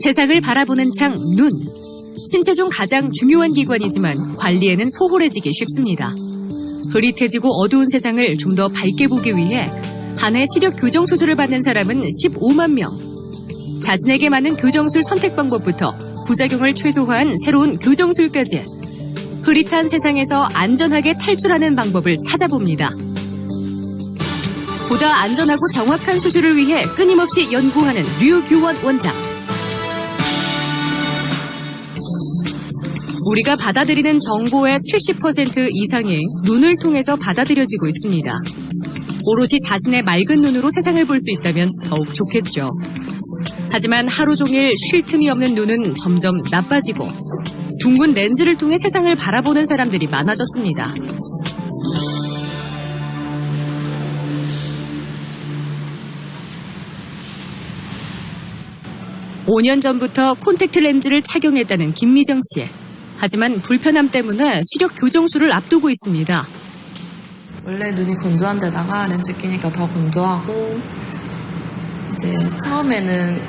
세상을 바라보는 창, 눈. 신체 중 가장 중요한 기관이지만 관리에는 소홀해지기 쉽습니다. 흐릿해지고 어두운 세상을 좀 더 밝게 보기 위해 한 해 시력 교정 수술을 받는 사람은 15만 명. 자신에게 맞는 교정술 선택 방법부터 부작용을 최소화한 새로운 교정술까지 흐릿한 세상에서 안전하게 탈출하는 방법을 찾아봅니다. 보다 안전하고 정확한 수술을 위해 끊임없이 연구하는 류규원 원장. 우리가 받아들이는 정보의 70% 이상이 눈을 통해서 받아들여지고 있습니다. 오롯이 자신의 맑은 눈으로 세상을 볼 수 있다면 더욱 좋겠죠. 하지만 하루 종일 쉴 틈이 없는 눈은 점점 나빠지고 둥근 렌즈를 통해 세상을 바라보는 사람들이 많아졌습니다. (5년) 전부터 콘택트 렌즈를 착용했다는 김미정 씨. 하지만 불편함 때문에 시력 교정술을 앞두고 있습니다. 원래 눈이 건조한 데다가 렌즈 끼니까 더 건조하고 이제 처음에는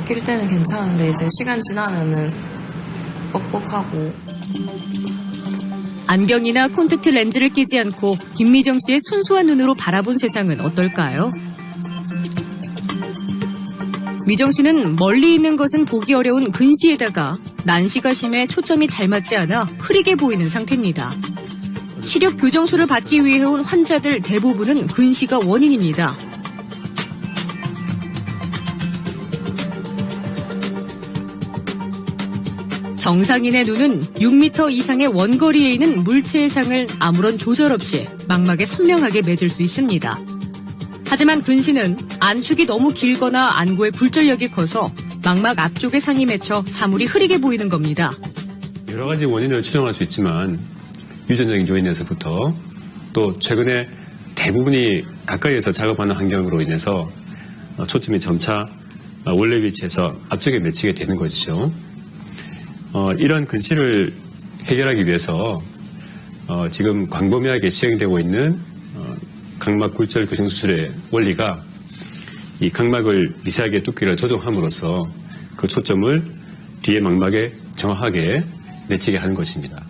낄 때는 괜찮은데 이제 시간 지나면은 뻑뻑하고. 안경이나 콘택트 렌즈를 끼지 않고 김미정 씨의 순수한 눈으로 바라본 세상은 어떨까요? 미정 씨는 멀리 있는 것은 보기 어려운 근시에다가 난시가 심해 초점이 잘 맞지 않아 흐리게 보이는 상태입니다. 시력 교정술을 받기 위해 온 환자들 대부분은 근시가 원인입니다. 정상인의 눈은 6m 이상의 원거리에 있는 물체의 상을 아무런 조절 없이 망막에 선명하게 맺을 수 있습니다. 하지만 근시는 안축이 너무 길거나 안구의 굴절력이 커서 망막 앞쪽에 상이 맺혀 사물이 흐리게 보이는 겁니다. 여러 가지 원인을 추정할 수 있지만 유전적인 요인에서부터 또 최근에 대부분이 가까이에서 작업하는 환경으로 인해서 초점이 점차 원래 위치에서 앞쪽에 맺히게 되는 것이죠. 이런 근시를 해결하기 위해서 지금 광범위하게 시행되고 있는 각막 굴절 교정 수술의 원리가 이 각막을 미세하게 두께를 조정함으로써 그 초점을 뒤에 망막에 정확하게 맺히게 하는 것입니다.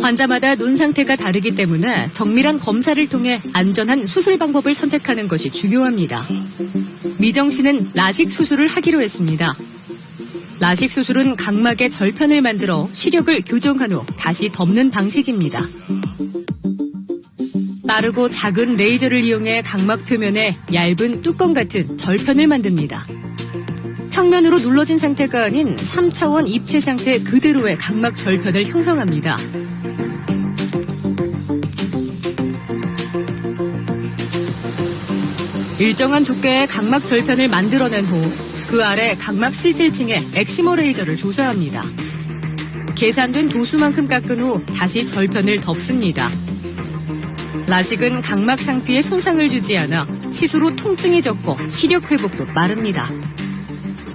환자마다 눈 상태가 다르기 때문에 정밀한 검사를 통해 안전한 수술 방법을 선택하는 것이 중요합니다. 미정 씨는 라식 수술을 하기로 했습니다. 라식 수술은 각막의 절편을 만들어 시력을 교정한 후 다시 덮는 방식입니다. 빠르고 작은 레이저를 이용해 각막 표면에 얇은 뚜껑 같은 절편을 만듭니다. 평면으로 눌러진 상태가 아닌 3차원 입체 상태 그대로의 각막 절편을 형성합니다. 일정한 두께의 각막 절편을 만들어낸 후 그 아래 각막 실질층에 엑시머 레이저를 조사합니다. 계산된 도수만큼 깎은 후 다시 절편을 덮습니다. 라식은 각막 상피에 손상을 주지 않아 시술 후 통증이 적고 시력 회복도 빠릅니다.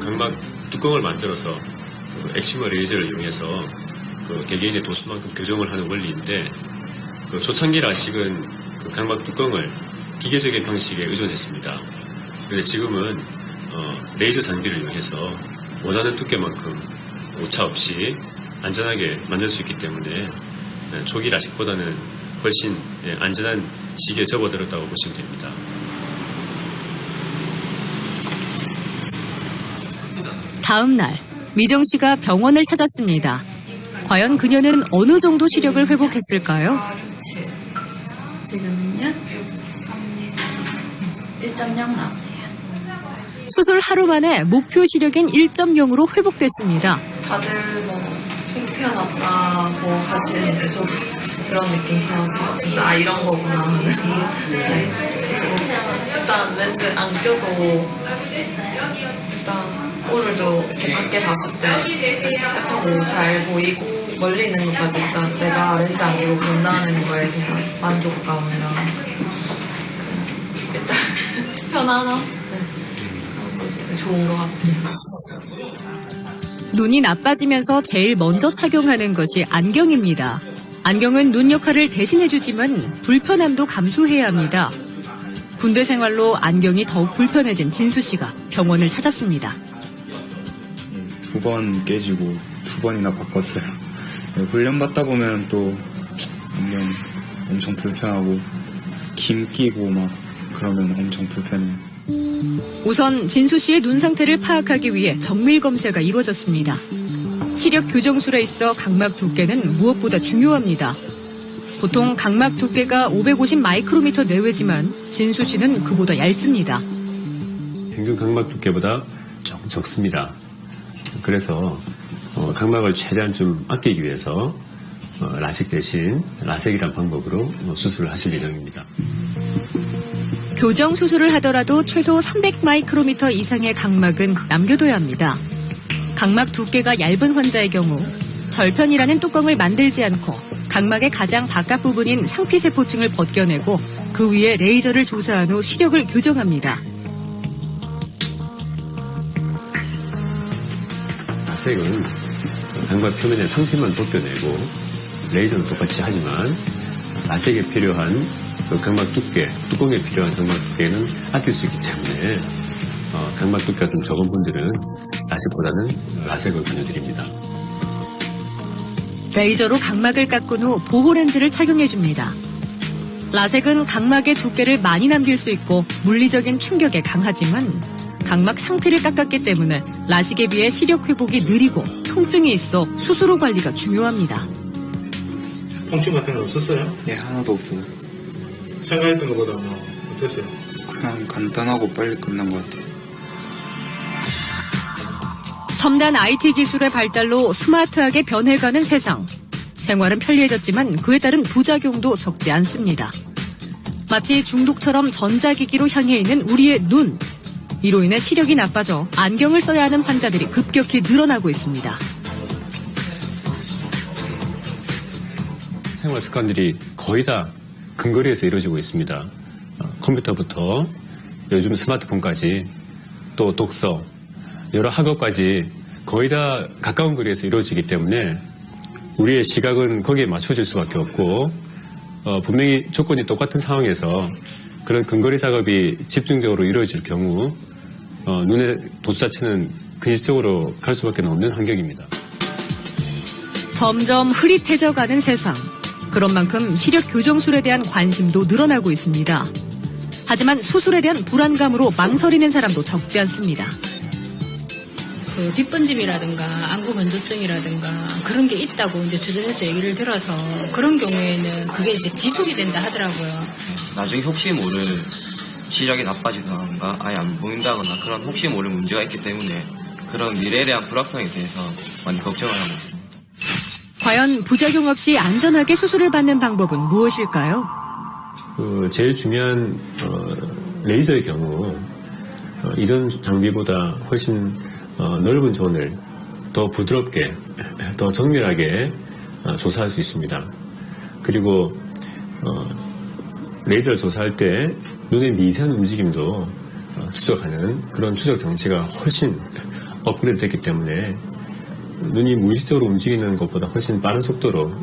각막 뚜껑을 만들어서 엑시머 레이저를 이용해서 개개인의 도수만큼 교정을 하는 원리인데 초창기 라식은 각막 뚜껑을 기계적인 방식에 의존했습니다. 그런데 지금은 레이저 장비를 이용해서 원하는 두께만큼 오차 없이 안전하게 만들 수 있기 때문에 초기 라식보다는 훨씬 안전한 시기에 접어들었다고 보시면 됩니다. 다음 날 미정 씨가 병원을 찾았습니다. 과연 그녀는 어느 정도 시력을 회복했을까요? 지금요? 1.0 나오세요. 수술 하루 만에 목표 시력인 1.0으로 회복됐습니다. 다들 뭐 숨겨놨다고 하시는데 저도 그런 느낌 받아서 진짜 이런 거구나 하는. 일단 렌즈 안 껴도 일단 오늘도 이렇게 밖에 봤을 때 깨끗하고 잘 보이고 멀리 있는 것까지 일단 내가 렌즈 안 끼고 본다는 거에 대한 만족감이랑 일단 편안함 좋은 것 같아요. 눈이 나빠지면서 제일 먼저 착용하는 것이 안경입니다. 안경은 눈 역할을 대신해주지만 불편함도 감수해야 합니다. 군대 생활로 안경이 더욱 불편해진 진수 씨가 병원을 찾았습니다. 2번 깨지고 2번이나 바꿨어요. 훈련 받다 보면 또 안경 엄청 불편하고 김 끼고 막 그러면 엄청 불편해요. 우선 진수 씨의 눈 상태를 파악하기 위해 정밀 검사가 이루어졌습니다. 시력 교정술에 있어 각막 두께는 무엇보다 중요합니다. 보통 각막 두께가 550 마이크로미터 내외지만 진수 씨는 그보다 얇습니다. 평균 각막 두께보다 조금 적습니다. 그래서 각막을 최대한 좀 아끼기 위해서 라식 대신 라섹이라는 방법으로 수술을 하실 예정입니다. 교정 수술을 하더라도 최소 300 마이크로미터 이상의 각막은 남겨둬야 합니다. 각막 두께가 얇은 환자의 경우 절편이라는 뚜껑을 만들지 않고 각막의 가장 바깥 부분인 상피세포층을 벗겨내고 그 위에 레이저를 조사한 후 시력을 교정합니다. 라섹은 각막 표면의 상피만 벗겨내고 레이저는 똑같이 하지만 라섹에 필요한 그 각막 두께, 뚜껑에 필요한 각막 두께는 아낄 수 있기 때문에 각막 두께가 좀 적은 분들은 라섹보다는 라섹을 권유드립니다. 레이저로 각막을 깎은 후 보호렌즈를 착용해줍니다. 라섹은 각막의 두께를 많이 남길 수 있고 물리적인 충격에 강하지만 각막 상피를 깎았기 때문에 라식에 비해 시력 회복이 느리고 통증이 있어 수술 후 관리가 중요합니다. 통증 같은 거 없었어요? 예, 하나도 없어요. 생각했던 것보다 뭐 어땠어요? 그냥 간단하고 빨리 끝난 것 같아요. 첨단 IT 기술의 발달로 스마트하게 변해가는 세상. 생활은 편리해졌지만 그에 따른 부작용도 적지 않습니다. 마치 중독처럼 전자기기로 향해 있는 우리의 눈. 이로 인해 시력이 나빠져 안경을 써야 하는 환자들이 급격히 늘어나고 있습니다. 생활 습관들이 거의 다 근거리에서 이루어지고 있습니다. 컴퓨터부터 요즘 스마트폰까지 또 독서, 여러 학업까지 거의 다 가까운 거리에서 이루어지기 때문에 우리의 시각은 거기에 맞춰질 수밖에 없고 분명히 조건이 똑같은 상황에서 그런 근거리 작업이 집중적으로 이루어질 경우 눈의 도수 자체는 근시적으로 갈 수밖에 없는 환경입니다. 점점 흐릿해져가는 세상. 그런 만큼 시력 교정술에 대한 관심도 늘어나고 있습니다. 하지만 수술에 대한 불안감으로 망설이는 사람도 적지 않습니다. 그 뒷번짐이라든가 안구 건조증이라든가 그런 게 있다고 이제 주변에서 얘기를 들어서 그런 경우에는 그게 이제 지속이 된다 하더라고요. 나중에 혹시 모를 시력이 나빠지거나 아예 안 보인다거나 그런 혹시 모를 문제가 있기 때문에 그런 미래에 대한 불확성에 대해서 많이 걱정을 하고 있습니다. 과연 부작용 없이 안전하게 수술을 받는 방법은 무엇일까요? 제일 중요한 레이저의 경우 이전 장비보다 훨씬 넓은 존을 더 부드럽게, 더 정밀하게 조사할 수 있습니다. 그리고 레이저를 조사할 때 눈의 미세한 움직임도 추적하는 그런 추적 장치가 훨씬 업그레이드 됐기 때문에 눈이 무의식적으로 움직이는 것보다 훨씬 빠른 속도로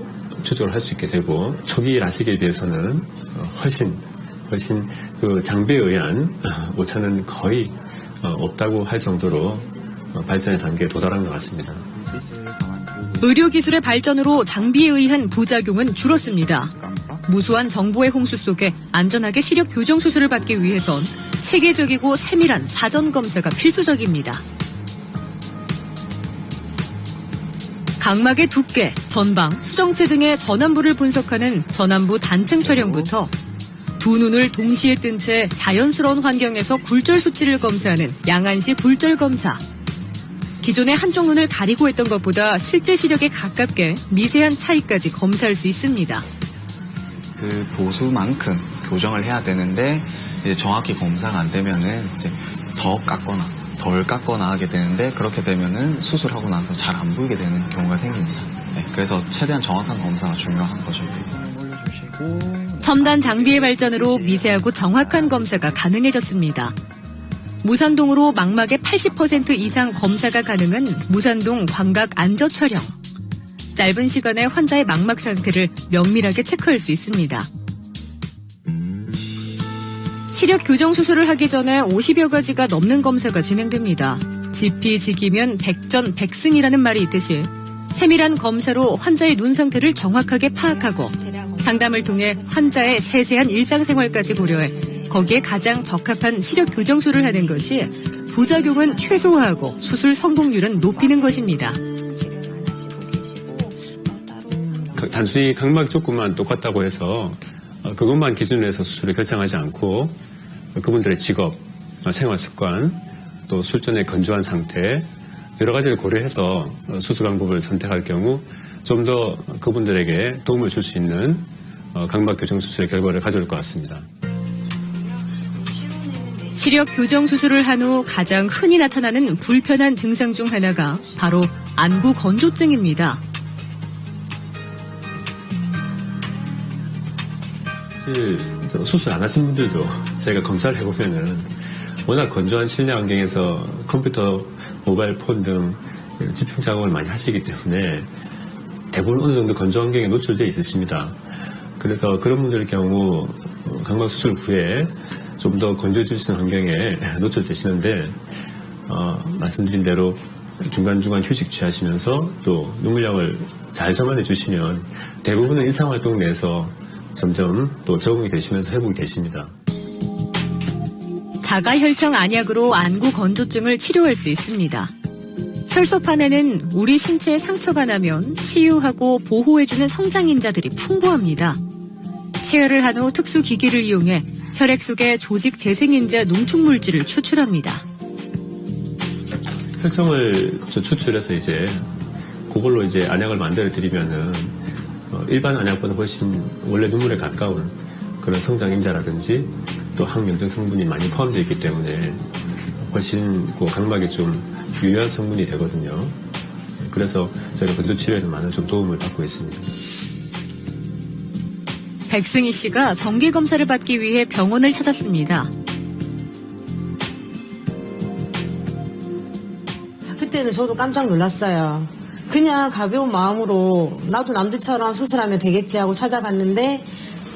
추적을 할 수 있게 되고 초기 라식에 비해서는 훨씬 그 장비에 의한 오차는 거의 없다고 할 정도로 발전의 단계에 도달한 것 같습니다. 의료기술의 발전으로 장비에 의한 부작용은 줄었습니다. 무수한 정보의 홍수 속에 안전하게 시력 교정 수술을 받기 위해선 체계적이고 세밀한 사전 검사가 필수적입니다. 각막의 두께, 전방, 수정체 등의 전환부를 분석하는 전환부 단층 촬영부터 두 눈을 동시에 뜬 채 자연스러운 환경에서 굴절 수치를 검사하는 양안시 굴절 검사. 기존의 한쪽 눈을 가리고 했던 것보다 실제 시력에 가깝게 미세한 차이까지 검사할 수 있습니다. 그 보수만큼 교정을 해야 되는데 이제 정확히 검사가 안 되면은 이제 더 깎거나 덜 깎거나 하게 되는데 그렇게 되면은 수술하고 나서 잘 안 보이게 되는 경우가 생깁니다. 네, 그래서 최대한 정확한 검사가 중요한 거죠. 첨단 장비의 발전으로 미세하고 정확한 검사가 가능해졌습니다. 무산동으로 망막의 80% 이상 검사가 가능한 무산동 광각 안저 촬영. 짧은 시간에 환자의 망막 상태를 면밀하게 체크할 수 있습니다. 시력 교정 수술을 하기 전에 50여 가지가 넘는 검사가 진행됩니다. 지피지기면 백전백승이라는 말이 있듯이 세밀한 검사로 환자의 눈 상태를 정확하게 파악하고 상담을 통해 환자의 세세한 일상생활까지 고려해 거기에 가장 적합한 시력 교정술을 하는 것이 부작용은 최소화하고 수술 성공률은 높이는 것입니다. 단순히 각막 조금만 똑같다고 해서 그것만 기준으로 해서 수술을 결정하지 않고 그분들의 직업, 생활 습관, 또 술전의 건조한 상태 여러 가지를 고려해서 수술 방법을 선택할 경우 좀 더 그분들에게 도움을 줄 수 있는 각막 교정 수술의 결과를 가져올 것 같습니다. 시력 교정 수술을 한 후 가장 흔히 나타나는 불편한 증상 중 하나가 바로 안구 건조증입니다. 사실 수술 안 하신 분들도 저희가 검사를 해보면은 워낙 건조한 실내 환경에서 컴퓨터, 모바일 폰 등 집중 작업을 많이 하시기 때문에 대부분 어느 정도 건조 환경에 노출되어 있으십니다. 그래서 그런 분들의 경우 각막 수술 후에 좀 더 건조해지시는 환경에 노출되시는데 말씀드린 대로 중간중간 휴식 취하시면서 또 눈물량을 잘 점안해 주시면 대부분은 일상활동 내에서 점점 또 적응이 되시면서 회복이 되십니다. 자가혈청 안약으로 안구 건조증을 치료할 수 있습니다. 혈소판에는 우리 신체에 상처가 나면 치유하고 보호해주는 성장인자들이 풍부합니다. 체열을 한 후 특수 기기를 이용해 혈액 속에 조직 재생인자 농축물질을 추출합니다. 혈청을 추출해서 이제 그걸로 이제 안약을 만들어 드리면은 일반 안약보다 훨씬 원래 눈물에 가까운 그런 성장인자라든지 또 항염증 성분이 많이 포함되어 있기 때문에 훨씬 그 각막에 좀 유효한 성분이 되거든요. 그래서 저희가 건조치료에는 많은 좀 도움을 받고 있습니다. 백승희 씨가 정기검사를 받기 위해 병원을 찾았습니다. 그때는 저도 깜짝 놀랐어요. 그냥 가벼운 마음으로 나도 남들처럼 수술하면 되겠지 하고 찾아갔는데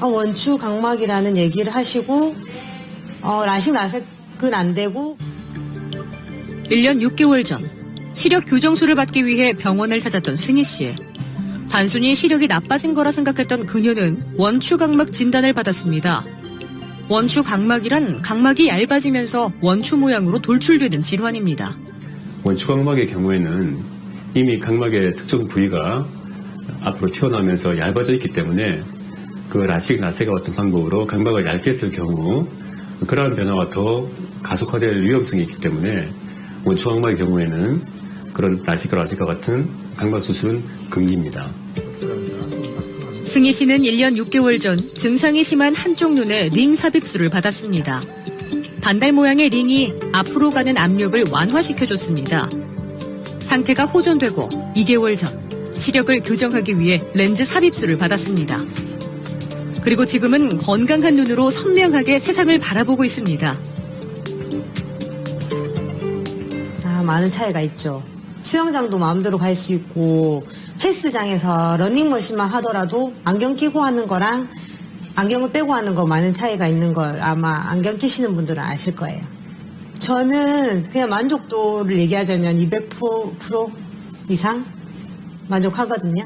원추 각막이라는 얘기를 하시고 라식 라섹은 안 되고 1년 6개월 전 시력 교정술을 받기 위해 병원을 찾았던 승희 씨. 단순히 시력이 나빠진 거라 생각했던 그녀는 원추 각막 진단을 받았습니다. 원추 각막이란 각막이 얇아지면서 원추 모양으로 돌출되는 질환입니다. 원추 각막의 경우에는 이미 각막의 특정 부위가 앞으로 튀어나오면서 얇아져 있기 때문에 그 라식, 라섹과 같은 방법으로 각막을 얇게 쓸 경우 그러한 변화가 더 가속화될 위험성이 있기 때문에 원추 각막의 경우에는 그런 라식과 라섹과 같은 각막 수술은 금기입니다. 승희 씨는 1년 6개월 전 증상이 심한 한쪽 눈에 링 삽입술을 받았습니다. 반달 모양의 링이 앞으로 가는 압력을 완화시켜줬습니다. 상태가 호전되고 2개월 전 시력을 교정하기 위해 렌즈 삽입술을 받았습니다. 그리고 지금은 건강한 눈으로 선명하게 세상을 바라보고 있습니다. 많은 차이가 있죠. 수영장도 마음대로 갈 수 있고 헬스장에서 러닝머신만 하더라도 안경 끼고 하는 거랑 안경을 빼고 하는 거 많은 차이가 있는 걸 아마 안경 끼시는 분들은 아실 거예요. 저는 그냥 만족도를 얘기하자면 200% 이상 만족하거든요.